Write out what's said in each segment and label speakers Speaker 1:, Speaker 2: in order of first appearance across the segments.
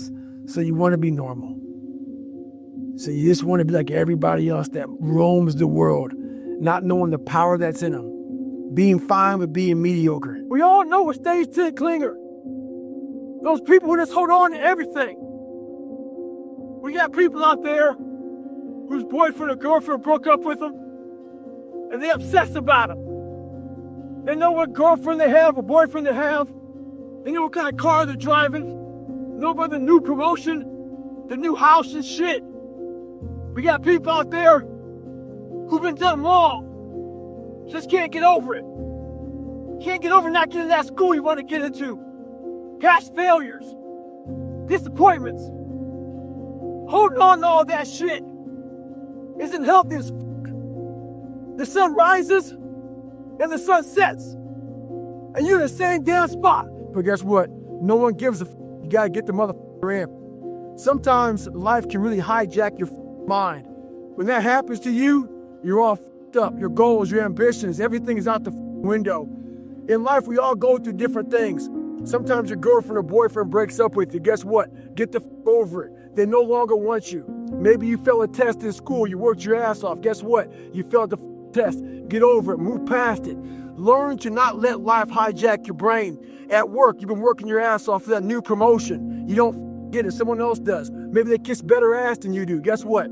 Speaker 1: So you want to be normal. So you just want to be like everybody else that roams the world, not knowing the power that's in them, being fine with being mediocre. We all know what stage 10 clinger. Those people who just hold on to everything. We got people out there whose boyfriend or girlfriend broke up with them, and they obsess about them. They know what girlfriend they have or boyfriend they have. They know what kind of car they're driving. Know about the new promotion, the new house and shit. We got people out there who've been done wrong. Just can't get over it. Can't get over not getting that school you want to get into. Past failures. Disappointments. Holding on to all that shit isn't healthy as fuck. The sun rises and the sun sets. And you're in the same damn spot. But guess what? No one gives a fuck. You gotta get the motherfucker in. Sometimes life can really hijack your mind. When that happens to you, you're all fucked up. Your goals, your ambitions, everything is out the window. In life, we all go through different things. Sometimes your girlfriend or boyfriend breaks up with you. Guess what? Get the fuck over it. They no longer want you. Maybe you failed a test in school. You worked your ass off. Guess what? You failed the test. Get over it. Move past it. Learn to not let life hijack your brain. At work, you've been working your ass off for that new promotion. You don't get it. Someone else does. Maybe they kiss better ass than you do. Guess what?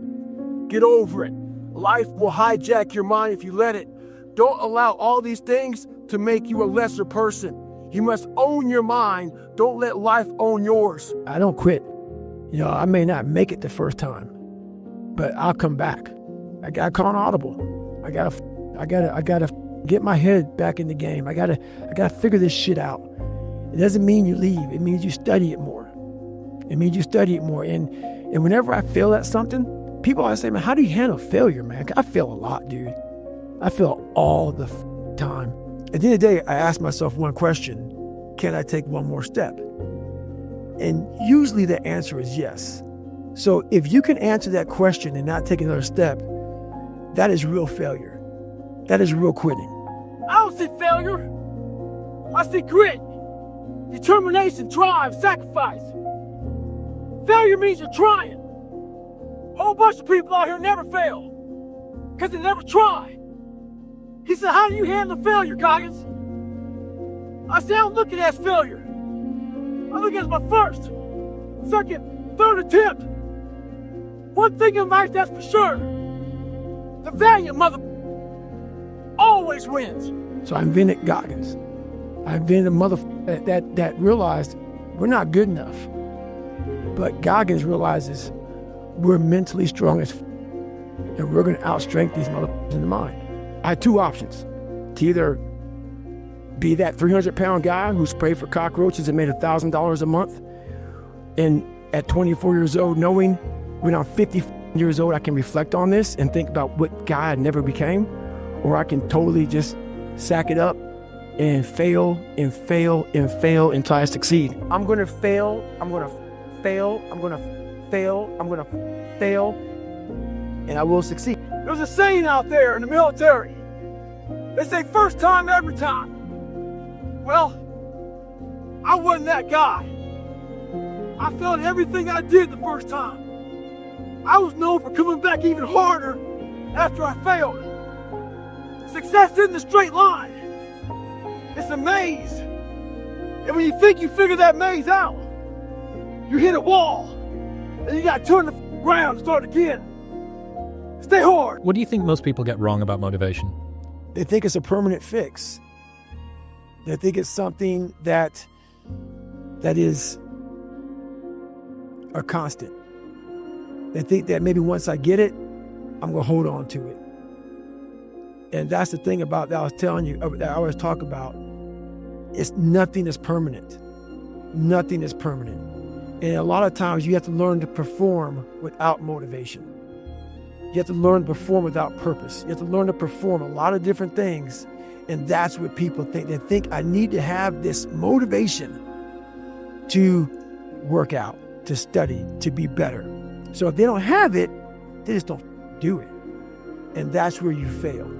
Speaker 1: Get over it. Life will hijack your mind if you let it. Don't allow all these things to make you a lesser person. You must own your mind. Don't let life own yours. I don't quit. You know, I may not make it the first time, but I'll come back. I gotta call an audible. I gotta get my head back in the game. I gotta figure this shit out. It doesn't mean you leave. It means you study it more. It means you study it more. And whenever I fail at something, people always say, man, how do you handle failure, man? I fail a lot, dude. I fail all the time. At the end of the day, I ask myself one question: can I take one more step? And usually the answer is yes. So if you can answer that question and not take another step, that is real failure. That is real quitting. I don't see failure. I see grit, determination, drive, sacrifice. Failure means you're trying. A whole bunch of people out here never fail because they never try. He said, how do you handle failure, Goggins? I said, I don't look at it as failure. I look at it as my first, second, third attempt. One thing in life that's for sure: the valiant mother always wins. So I invented Goggins. I invented a motherfucker that realized we're not good enough. But Goggins realizes we're mentally strong as and we're going to outstrength these motherfuckers in the mind. I had two options: to either be that 300-pound guy who sprayed for cockroaches and made $1,000 a month, and at 24 years old, knowing when I'm 50 years old, I can reflect on this and think about what guy I never became, or I can totally just sack it up and fail and fail and fail until I succeed. I'm going to fail. I'm going to fail. I'm going to fail. I'm going to fail, and I will succeed. There's a saying out there in the military. They say first time, every time. Well, I wasn't that guy. I failed everything I did the first time. I was known for coming back even harder after I failed. Success isn't a straight line. It's a maze. And when you think you figure that maze out, you hit a wall. And you got to turn the around and start again. Stay hard.
Speaker 2: What do you think most people get wrong about motivation?
Speaker 1: They think it's a permanent fix. They think it's something that is a constant. They think that maybe once I get it, I'm going to hold on to it. And that's the thing about that I was telling you, that I always talk about. It's nothing is permanent. Nothing is permanent. And a lot of times you have to learn to perform without motivation. You have to learn to perform without purpose. You have to learn to perform a lot of different things. And that's what people think. They think I need to have this motivation to work out, to study, to be better. So if they don't have it, they just don't do it. And that's where you fail.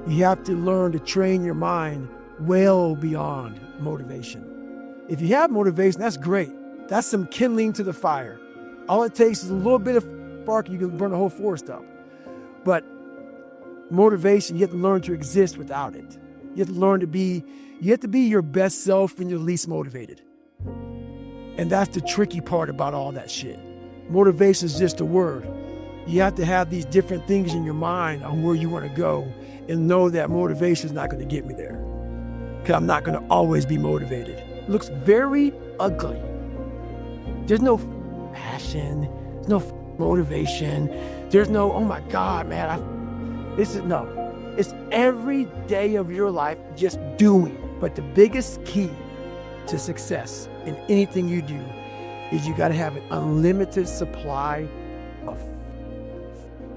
Speaker 1: You have to learn to train your mind well beyond motivation. If you have motivation, that's great. That's some kindling to the fire. All it takes is a little bit of spark, you can burn the whole forest up. But motivation, you have to learn to exist without it. You have to learn to be, you have to be your best self when you're least motivated. And that's the tricky part about all that shit. Motivation is just a word. You have to have these different things in your mind on where you want to go and know that motivation is not going to get me there. Because I'm not going to always be motivated. It looks very ugly. There's no passion. There's no motivation. There's no, oh my God, man. No. It's every day of your life just doing. But the biggest key to success in anything you do is you got to have an unlimited supply of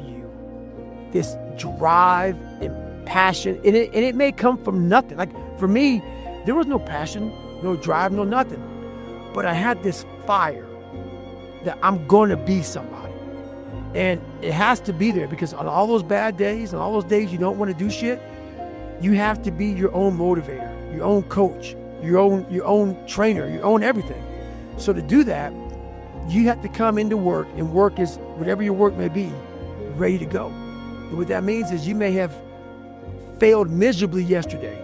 Speaker 1: you. This drive and passion. And it may come from nothing. Like for me, there was no passion, no drive, no nothing. But I had this fire that I'm going to be somebody. And it has to be there because on all those bad days and all those days you don't want to do shit, you have to be your own motivator, your own coach, your own trainer, your own everything. So to do that, you have to come into work, and work is whatever your work may be, ready to go. And what that means is you may have failed miserably yesterday,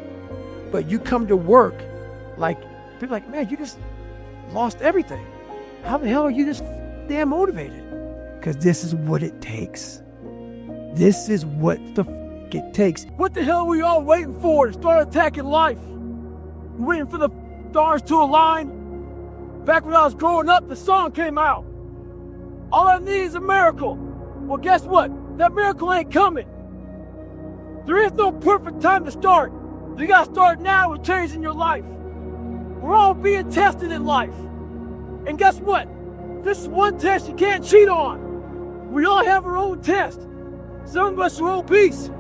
Speaker 1: but you come to work like, people are like, man, you just lost everything. How the hell are you this damn motivated? Because this is what it takes. This is what the it takes. What the hell were you all waiting for to start attacking life? Waiting for the stars to align? Back when I was growing up, the song came out. All I need is a miracle. Well, guess what? That miracle ain't coming. There is no perfect time to start. You gotta start now with changing your life. We're all being tested in life. And guess what? This is one test you can't cheat on. We all have our own test. Some of us are obese.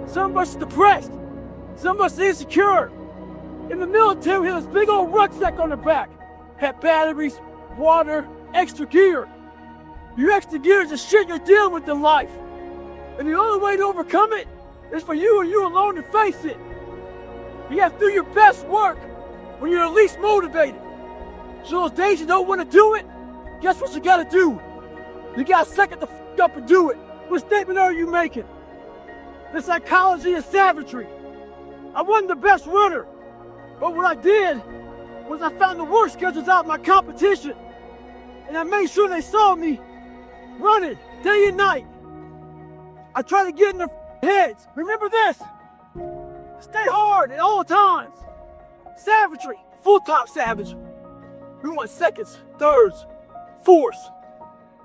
Speaker 1: Some of us are depressed. Some of us are insecure. In the military, we had this big old rucksack on the back. Had batteries, water, extra gear. Your extra gear is the shit you're dealing with in life. And the only way to overcome it is for you and you alone to face it. You have to do your best work when you're least motivated. So those days you don't want to do it, guess what you gotta do? You gotta suck it the f up and do it. What statement are you making? The psychology of savagery. I wasn't the best runner, but what I did was I found the worst schedules out of my competition, and I made sure they saw me running day and night. I try to get in their heads. Remember this. Stay hard at all times. Savagery, full-time savage. We want seconds, thirds, fourths.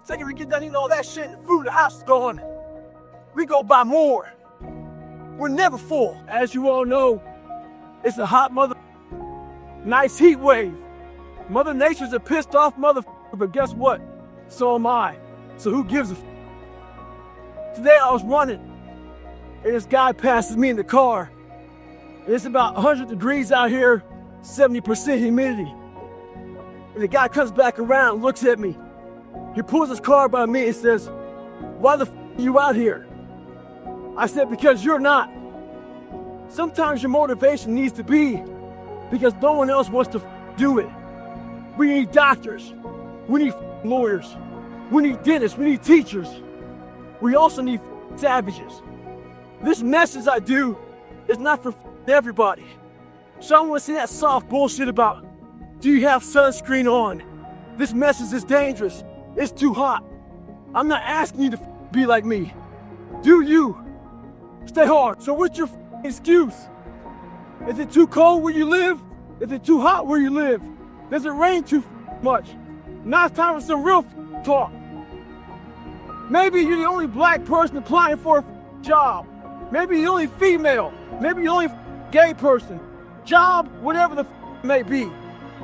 Speaker 1: Second we get done eating all that shit and the food in the house is gone, we go buy more. We're never full. As you all know, it's a hot nice heat wave. Mother Nature's a pissed off but guess what? So am I. So who gives a f? Today I was running, and this guy passes me in the car. And it's about 100 degrees out here, 70% humidity. And the guy comes back around, looks at me. He pulls his car by me and says, why the f are you out here? I said, because you're not. Sometimes your motivation needs to be because no one else wants to do it. We need doctors. We need lawyers. We need dentists. We need teachers. We also need savages. This message I do is not for everybody. So I don't want to see that soft bullshit about, do you have sunscreen on? This message is dangerous. It's too hot. I'm not asking you to be like me. Do you? Stay hard. So what's your excuse? Is it too cold where you live? Is it too hot where you live? Does it rain too much? Now it's time for some real talk. Maybe you're the only black person applying for a job. Maybe you're the only female. Maybe you're the only gay person. Job, whatever the it may be.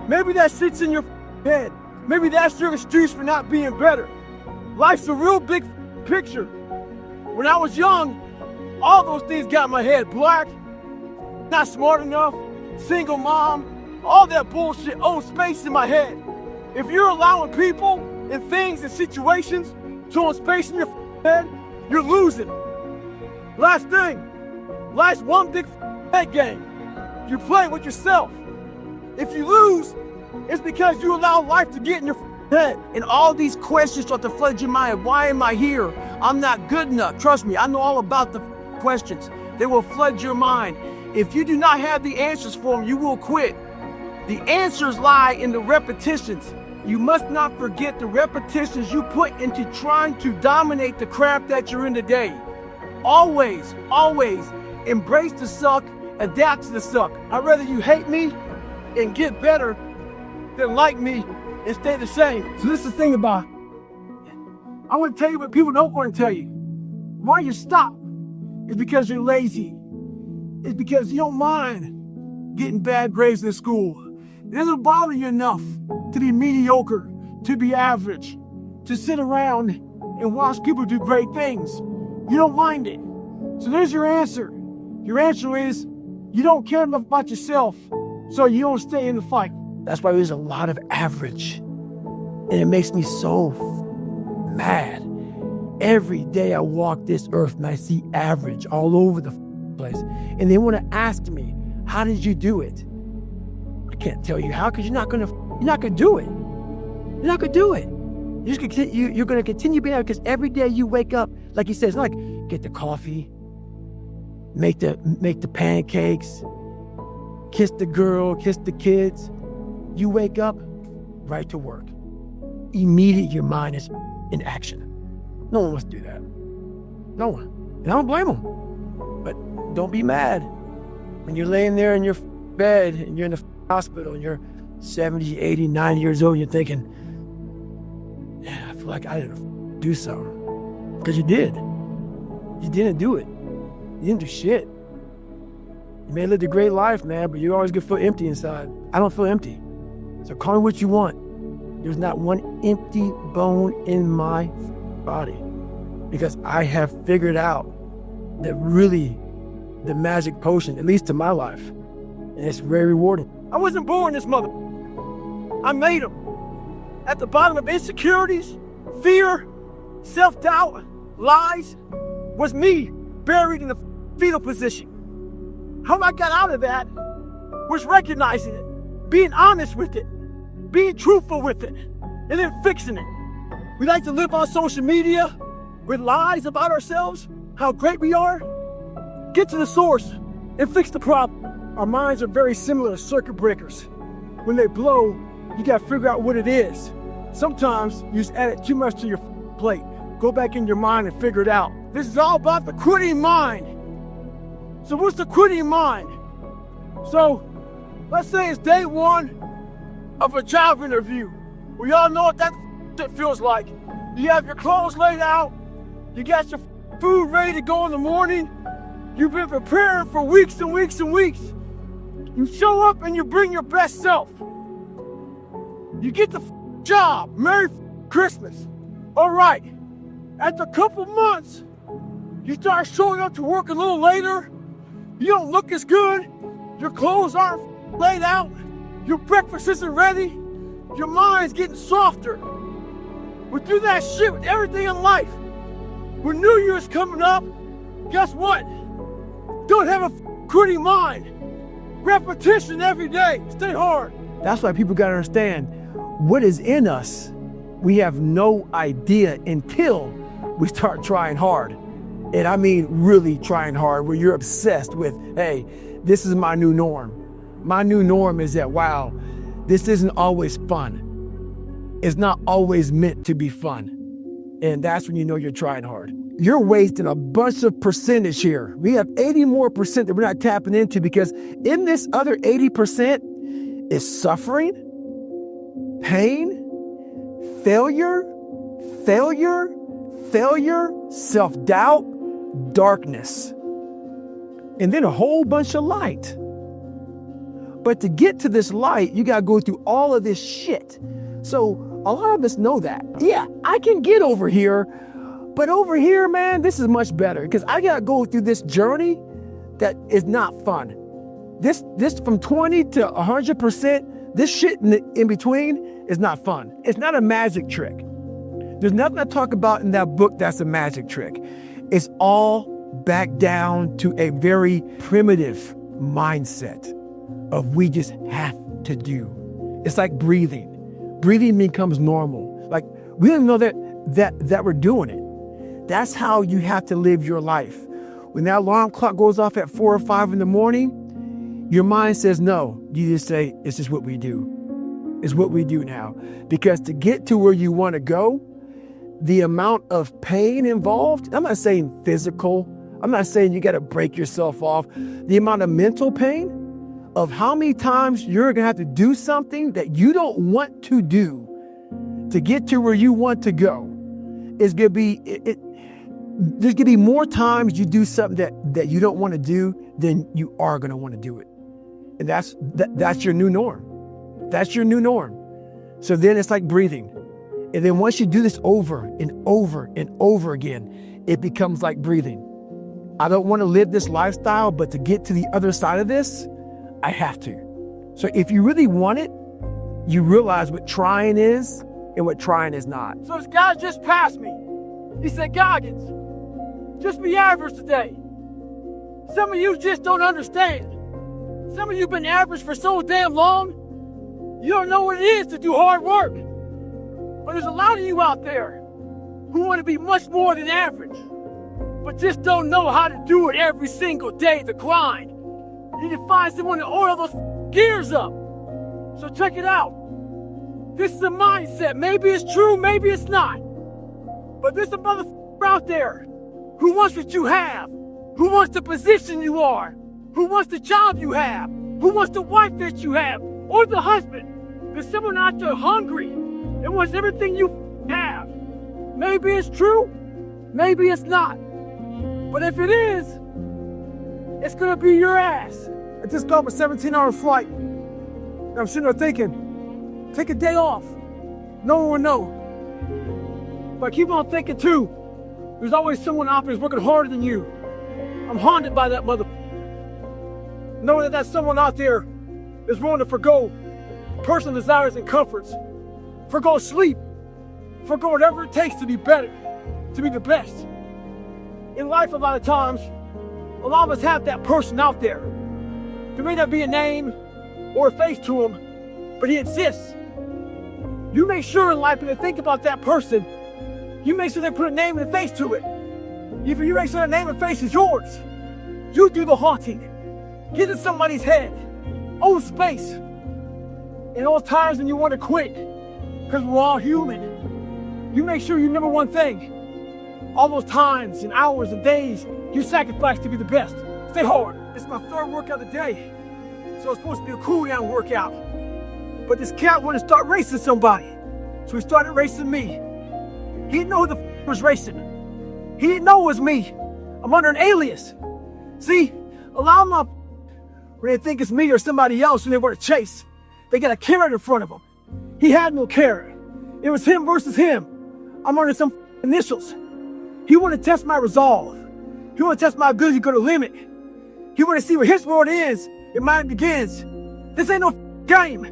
Speaker 1: Maybe that sits in your head. Maybe that's your excuse for not being better. Life's a real big picture. When I was young, all those things got in my head. Black, not smart enough, single mom, all that bullshit owns space in my head. If you're allowing people and things and situations to own space in your head, you're losing. Last thing, life's one big head game. You play with yourself. If you lose, It's because you allow life to get in your head. And all these questions start to flood your mind. Why am I here? I'm not good enough. Trust me, I know all about the questions. They will flood your mind. If you do not have the answers for them, you will quit. The answers lie in the repetitions. You must not forget the repetitions you put into trying to dominate the craft that you're in today. Always, always embrace the suck, adapt to the suck. I'd rather you hate me and get better than like me and stay the same. So this is the thing about it. I want to tell you what people don't want to tell you. Why you stop is because you're lazy. It's because you don't mind getting bad grades in school. It doesn't bother you enough to be mediocre, to be average, to sit around and watch people do great things. You don't mind it. So there's your answer. Your answer is you don't care enough about yourself, so you don't stay in the fight. That's why there's a lot of average. And it makes me so mad. Every day I walk this earth and I see average all over the place. And they want to ask me, how did you do it? I can't tell you how, because you're not gonna do it. You're not gonna do it. You're gonna continue being out, because every day you wake up, like he says, like get the coffee, make the pancakes, kiss the girl, kiss the kids. You wake up, right to work. Immediately your mind is in action. No one wants to do that. No one. And I don't blame them. But don't be mad when you're laying there in your bed and you're in the hospital and you're 70, 80, 90 years old and you're thinking, yeah, I feel like I didn't do something. Because you did. You didn't do it. You didn't do shit. You may have lived a great life, man, but you always gonna feel empty inside. I don't feel empty. So call me what you want. There's not one empty bone in my body, because I have figured out that really the magic potion, at least to my life, and it's very rewarding. I wasn't born this mother. I made them. At the bottom of insecurities, fear, self-doubt, lies, was me buried in the fetal position. How I got out of that was recognizing it, being honest with it, being truthful with it, and then fixing it. We like to live on social media with lies about ourselves, how great we are. Get to the source and fix the problem. Our minds are very similar to circuit breakers. When they blow, you gotta figure out what it is. Sometimes you just added too much to your plate. Go back in your mind and figure it out. This is all about the quitting mind. So what's the quitting mind? So let's say it's day one of a job interview. We all know what that shit feels like. You have your clothes laid out. You got your food ready to go in the morning. You've been preparing for weeks and weeks and weeks. You show up and you bring your best self. You get the job. Merry Christmas. All right. After a couple months, you start showing up to work a little later. You don't look as good. Your clothes aren't laid out. Your breakfast isn't ready. Your mind's getting softer. We do that shit with everything in life. When New Year's coming up, guess what? Don't have a quitting mind. Repetition every day. Stay hard. That's why people gotta understand what is in us. We have no idea until we start trying hard. And I mean really trying hard, where you're obsessed with, hey, this is my new norm. My new norm is that, wow, this isn't always fun. It's not always meant to be fun. And that's when you know you're trying hard. You're wasting a bunch of percentage here. We have 80 more percent that we're not tapping into, because in this other 80% is suffering, pain, failure, self-doubt, darkness, and then a whole bunch of light. But to get to this light, you gotta go through all of this shit. So a lot of us know that. Yeah, I can get over here, but over here, man, this is much better, because I gotta go through this journey that is not fun. This from 20 to 100%, this shit in between is not fun. It's not a magic trick. There's nothing I talk about in that book that's a magic trick. It's all back down to a very primitive mindset of we just have to do. It's like breathing. Breathing becomes normal. Like we don't know that we're doing it. That's how you have to live your life. When that alarm clock goes off at 4 or 5 in the morning, your mind says no. You just say, it's just what we do. It's what we do now. Because to get to where you want to go, the amount of pain involved, I'm not saying physical, I'm not saying you got to break yourself off. The amount of mental pain of how many times you're going to have to do something that you don't want to do to get to where you want to go is going to be, there's going to be more times you do something that you don't want to do than you are going to want to do it. And that's your new norm. That's your new norm. So then it's like breathing. And then once you do this over and over and over again, it becomes like breathing. I don't want to live this lifestyle, but to get to the other side of this, I have to. So if you really want it, you realize what trying is and what trying is not.
Speaker 3: So this guy just passed me. He said, Goggins, just be average today. Some of you just don't understand. Some of you been average for so damn long, you don't know what it is to do hard work. But there's a lot of you out there who want to be much more than average, but just don't know how to do it every single day, the grind. You need to find someone to oil those gears up. So check it out. This is a mindset. Maybe it's true, maybe it's not. But there's a motherfucker out there who wants what you have, who wants the position you are, who wants the job you have, who wants the wife that you have, or the husband. There's someone out there hungry and wants everything you have. Maybe it's true, maybe it's not. But if it is, it's gonna be your ass.
Speaker 1: I just got off a 17-hour flight. And I'm sitting there thinking, take a day off. No one will know.
Speaker 3: But keep on thinking too, there's always someone out there who's working harder than you. I'm haunted by that mother. Knowing that someone out there is willing to forgo personal desires and comforts, forgo sleep, forgo whatever it takes to be better, to be the best. In life, a lot of times, a lot of us have that person out there. There may not be a name or a face to him, but he exists. You make sure in life when you think about that person, you make sure they put a name and a face to it. Even you make sure the name and face is yours. You do the haunting. Get in somebody's head. Own space. In those times when you want to quit, because we're all human, you make sure you remember one thing. All those times and hours and days you sacrifice to be the best. Stay hard. It's my third workout of the day, so it's supposed to be a cool down workout. But this cat wanted to start racing somebody, so he started racing me. He didn't know who the was racing. He didn't know it was me. I'm under an alias. See, a lot of my when they think it's me or somebody else when they want to chase, they got a carrot in front of them. He had no carrot. It was him versus him. I'm under some initials. He wanted to test my resolve. He wanted to test my ability to go to limit. He wanted to see where his world ends and mine begins. This ain't no game.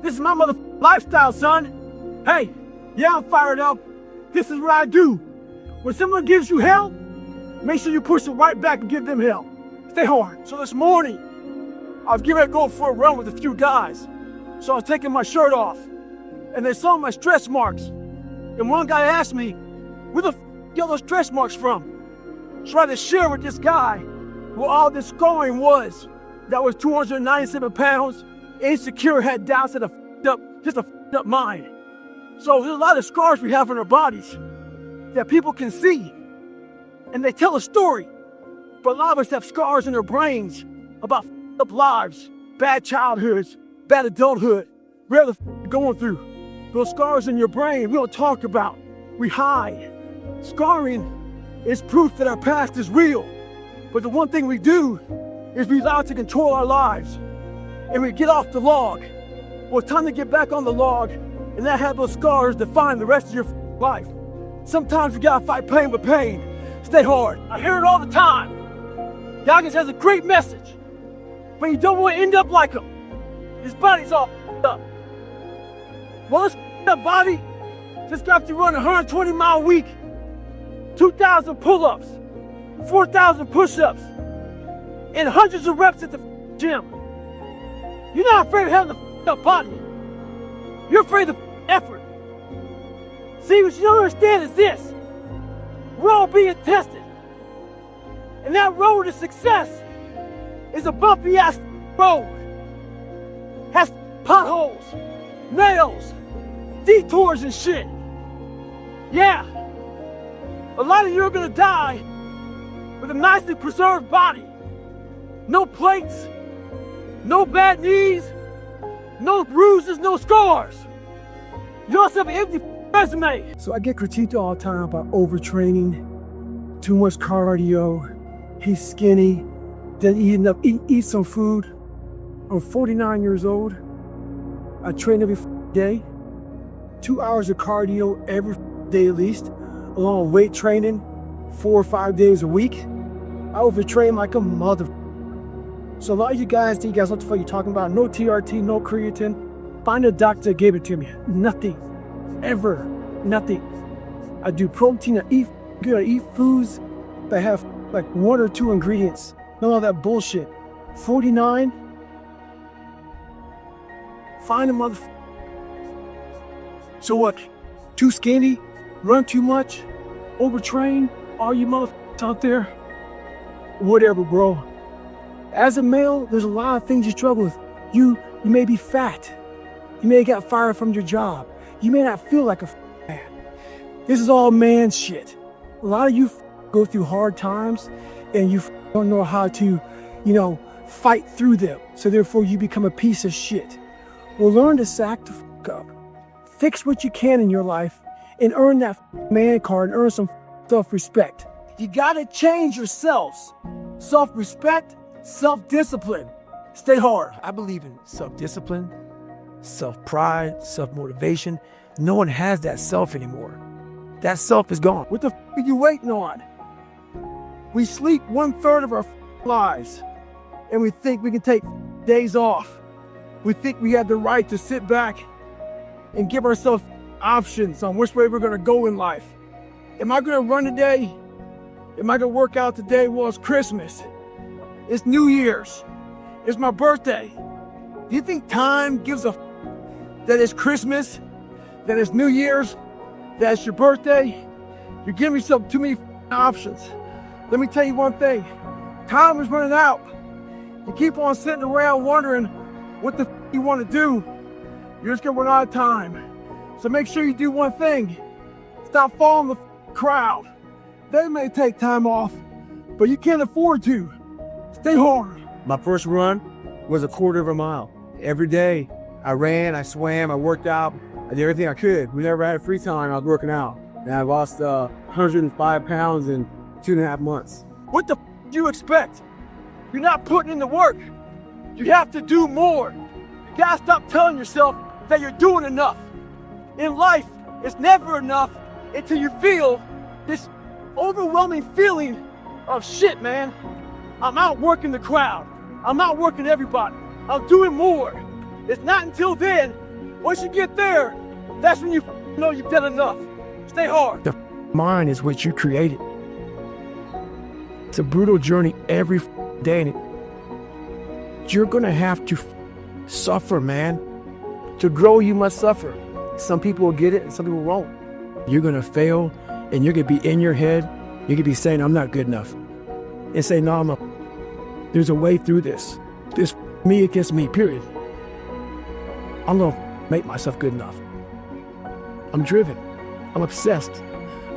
Speaker 3: This is my lifestyle, son. Hey, yeah, I'm fired up. This is what I do. When someone gives you hell, make sure you push them right back and give them hell. Stay hard. So this morning, I was getting ready to go for a run with a few guys. So I was taking my shirt off, and they saw my stretch marks. And one guy asked me, where the get those stretch marks from? So I had to share with this guy what all this scarring was. That was 297 pounds, insecure, had doubts, and just a up mind. So there's a lot of scars we have on our bodies that people can see, and they tell a story. But a lot of us have scars in our brains about up lives, bad childhoods, bad adulthood, whatever the going through. Those scars in your brain we don't talk about, we hide. Scarring is proof that our past is real. But the one thing we do is we allow it to control our lives. And we get off the log. Well, it's time to get back on the log and not have those scars define the rest of your life. Sometimes you gotta fight pain with pain. Stay hard. I hear it all the time. Goggins has a great message, but you don't want to end up like him. His body's all up. Well, this up body just got to run a 120-mile week, 2,000 pull-ups, 4,000 push-ups, and hundreds of reps at the gym. You're not afraid of having a up body. You're afraid of effort. See, what you don't understand is this. We're all being tested. And that road to success is a bumpy ass road. Has potholes, nails, detours and shit. Yeah. A lot of you are gonna die with a nicely preserved body. No plates, no bad knees, no bruises, no scars. You also have an empty resume.
Speaker 1: So I get critiqued all the time about overtraining, too much cardio, he's skinny, doesn't eat enough, eat some food. I'm 49 years old. I train every day, 2 hours of cardio every day at least, along with weight training 4 or 5 days a week. I overtrain like a mother. So a lot of you guys think you guys what the fuck you talking about? No TRT, no creatine. Find a doctor that gave it to me. Nothing. Ever. Nothing. I do protein, I eat good, I eat foods that have like 1 or 2 ingredients. None of that bullshit. 49. Find a motherfucker. So what? Too skinny? Run too much? Overtrain? All you motherfuckers out there? Whatever, bro. As a male, there's a lot of things you struggle with. You may be fat. You may get fired from your job. You may not feel like a man. This is all man shit. A lot of you go through hard times and you don't know how to, fight through them. So therefore you become a piece of shit. Well, learn to sack the up. Fix what you can in your life and earn that man card and earn some self-respect. You gotta change yourselves. Self-respect, self-discipline. Stay hard. I believe in self-discipline, self-pride, self-motivation. No one has that self anymore. That self is gone. What the are you waiting on? We sleep 1/3 of our lives and we think we can take days off. We think we have the right to sit back and give ourselves options on which way we're gonna go in life. Am I gonna run today? Am I gonna work out today? Well, it's Christmas. It's New Year's. It's my birthday. Do you think time gives a that it's Christmas, that it's New Year's, that it's your birthday? You're giving yourself too many options. Let me tell you one thing. Time is running out. You keep on sitting around wondering what the you want to do, you're just gonna run out of time. So make sure you do one thing. Stop following the crowd. They may take time off, but you can't afford to. Stay hard. My first run was 1/4 mile. Every day, I ran, I swam, I worked out, I did everything I could. We never had free time, I was working out. And I lost 105 pounds in 2.5 months. What the do you expect? You're not putting in the work. You have to do more. You gotta stop telling yourself that you're doing enough. In life, it's never enough until you feel this overwhelming feeling of shit, man. I'm outworking the crowd. I'm outworking everybody. I'm doing more. It's not until then, once you get there, that's when you know you've done enough. Stay hard. The mind is what you created. It's a brutal journey every day. And you're gonna have to suffer, man. To grow, you must suffer. Some people will get it and some people won't. You're gonna fail and you're gonna be in your head. You're gonna be saying, I'm not good enough. And say, no, I'm a. There's a way through this. This me against me, period. I'm gonna make myself good enough. I'm driven. I'm obsessed.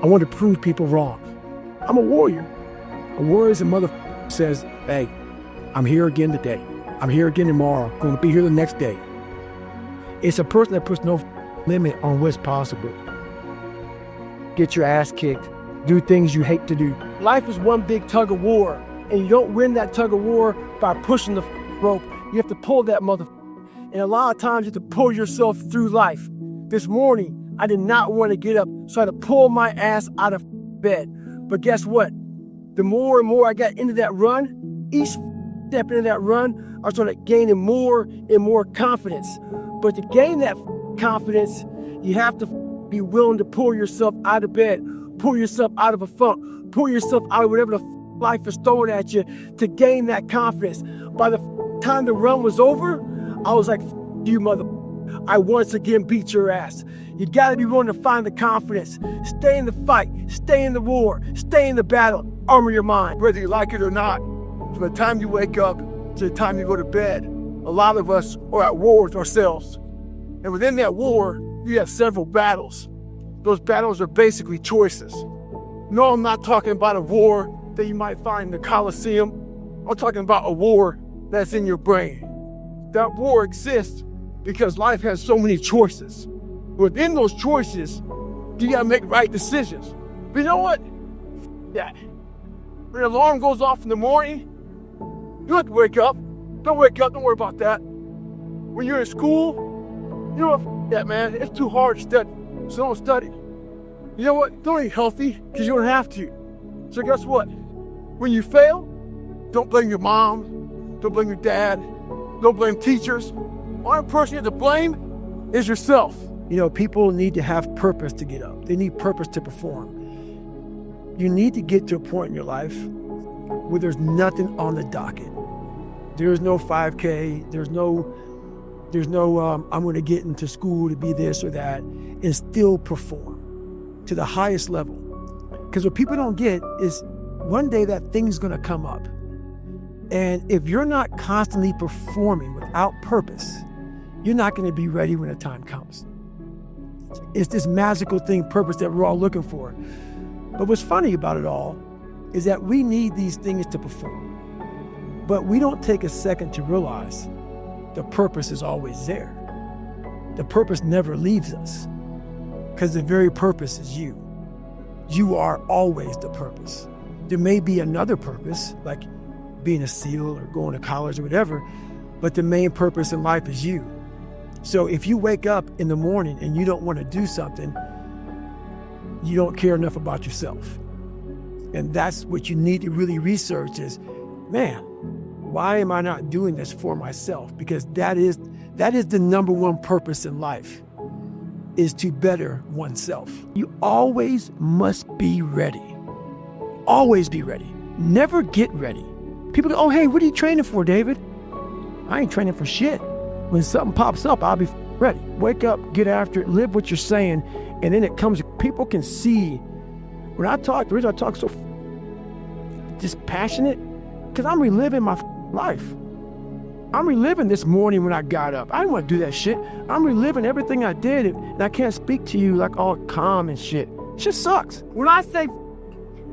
Speaker 1: I want to prove people wrong. I'm a warrior. A warrior is a mother says, hey, I'm here again today. I'm here again tomorrow. I'm gonna be here the next day. It's a person that puts no limit on what's possible. Get your ass kicked. Do things you hate to do. Life is one big tug of war, and you don't win that tug of war by pushing the rope. You have to pull that mother. And a lot of times you have to pull yourself through life. This morning, I did not want to get up, so I had to pull my ass out of bed. But guess what? The more and more I got into that run, each step into that run, I started gaining more and more confidence. But to gain that confidence, you have to be willing to pull yourself out of bed, pull yourself out of a funk, pull yourself out of whatever the life is throwing at you to gain that confidence. By the time the run was over,
Speaker 3: I was like, you mother. I once again beat your ass. You gotta be willing to find the confidence. Stay in the fight, stay in the war, stay in the battle, armor your mind. Whether you like it or not, from the time you wake up to the time you go to bed, a lot of us are at war with ourselves. And within that war, you have several battles. Those battles are basically choices. No, I'm not talking about a war that you might find in the Colosseum. I'm talking about a war that's in your brain. That war exists because life has so many choices. Within those choices, you gotta make right decisions. But you know what? That. When the alarm goes off in the morning, you don't have to wake up. Don't wake up, don't worry about that. When you're in school, you know what? That, man, it's too hard to study, so don't study. You know what? Don't eat healthy, because you don't have to. So guess what? When you fail, don't blame your mom, don't blame your dad, don't blame teachers. Only person you have to blame is yourself. You know, people need to have purpose to get up. They need purpose to perform. You need to get to a point in your life where there's nothing on the docket. There's no 5K, there's no I'm gonna get into school to be this or that, and still perform to the highest level. Because what people don't get is one day that thing's gonna come up. And if you're not constantly performing without purpose, you're not gonna be ready when the time comes. It's this magical thing, purpose, that we're all looking for. But what's funny about it all is that we need these things to perform. But we don't take a second to realize the purpose is always there. The purpose never leaves us, because the very purpose is you. You are always the purpose. There may be another purpose, like being a SEAL or going to college or whatever, but the main purpose in life is you. So if you wake up in the morning and you don't want to do something, you don't care enough about yourself. And that's what you need to really research is, man, why am I not doing this for myself? Because that is the number one purpose in life, is to better oneself. You always must be ready. Always be ready. Never get ready. People go, oh, hey, what are you training for, David? I ain't training for shit. When something pops up, I'll be ready. Wake up, get after it, live what you're saying, and then it comes, people can see. When I talk, the reason I talk so just passionate, because I'm reliving my life. I'm reliving this morning when I got up. I didn't want to do that shit. I'm reliving everything I did, and I can't speak to you like all calm and shit. Shit sucks. When I say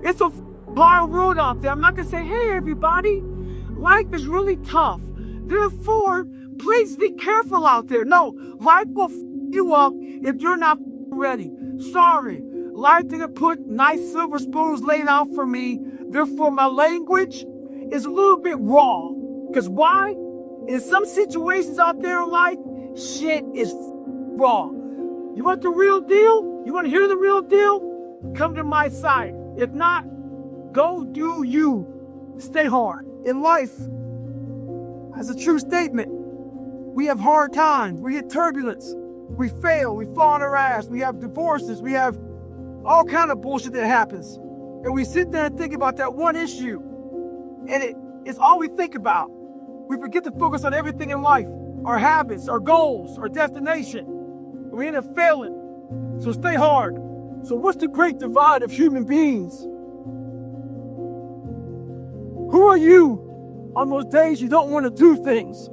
Speaker 3: it's a hard world out there, I'm not gonna say, hey everybody, life is really tough. Therefore, please be careful out there. No, life will you up if you're not ready. Sorry, life didn't put nice silver spoons laid out for me. Therefore, my language is a little bit raw. Because why? In some situations out there in life, shit is raw. You want the real deal? You want to hear the real deal? Come to my side. If not, go do you. Stay hard. In life, that's a true statement. We have hard times. We hit turbulence. We fail. We fall on our ass. We have divorces. We have all kind of bullshit that happens. And we sit there and think about that one issue. And it's all we think about. We forget to focus on everything in life. Our habits, our goals, our destination. We end up failing. So stay hard. So what's the great divide of human beings? Who are you on those days you don't want to do things?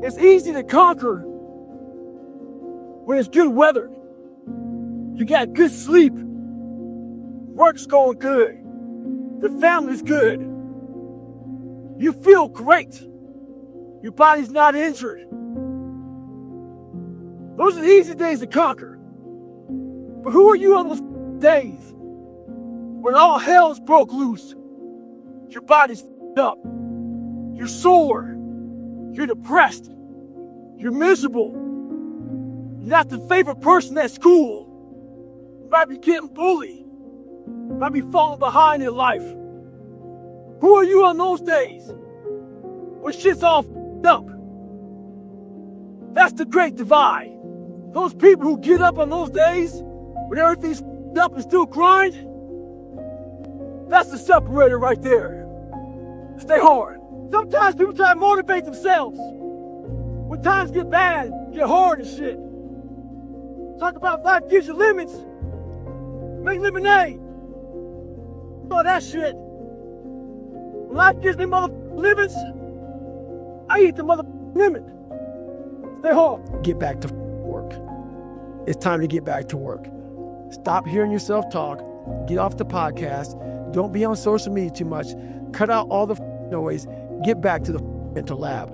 Speaker 3: It's easy to conquer when it's good weather. You got good sleep. Work's going good. The family's good. You feel great. Your body's not injured. Those are the easy days to conquer. But who are you on those days when all hell's broke loose? Your body's up. You're sore. You're depressed. You're miserable. You're not the favorite person at school. You might be getting bullied. You might be falling behind in life. Who are you on those days when shit's all up? That's the great divide. Those people who get up on those days when everything's up and still grind, that's the separator right there. Stay hard. Sometimes people try to motivate themselves. When times get bad, get hard and shit. Talk about life gives you lemons. Make lemonade. All that shit. When life gives me lemons, I eat the lemon. Stay hard.
Speaker 1: Get back to work. It's time to get back to work. Stop hearing yourself talk. Get off the podcast. Don't be on social media too much. Cut out all the noise. Get back to the mental lab.